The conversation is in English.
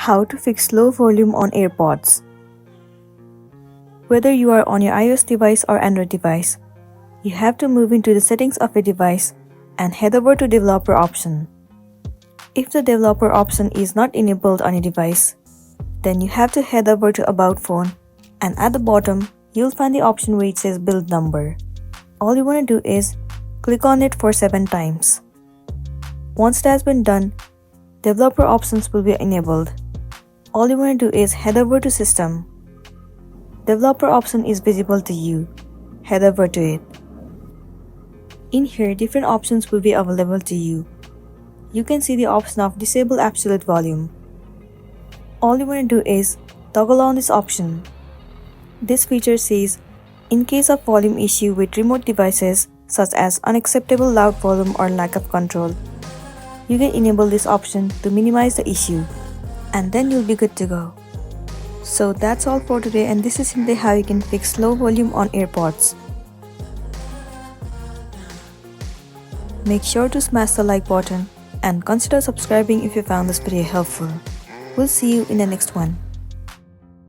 How to fix low volume on AirPods. Whether you are on your iOS device or Android device, you have to move into the settings of your device and head over to developer option. If the developer option is not enabled on your device, then you have to head over to About Phone, and at the bottom, you'll find the option where it says build number. All you want to do is click on it for 7 times. Once that has been done, developer options will be enabled. All you want to do is head over to System. Developer option is visible to you. Head over to it. In here, different options will be available to you. You can see the option of Disable Absolute Volume. All you want to do is toggle on this option. This feature says, in case of volume issue with remote devices such as unacceptable loud volume or lack of control, you can enable this option to minimize the issue, and then you'll be good to go. So that's all for today, and this is simply how you can fix low volume on AirPods. Make sure to smash the like button and consider subscribing if you found this video helpful. We'll see you in the next one.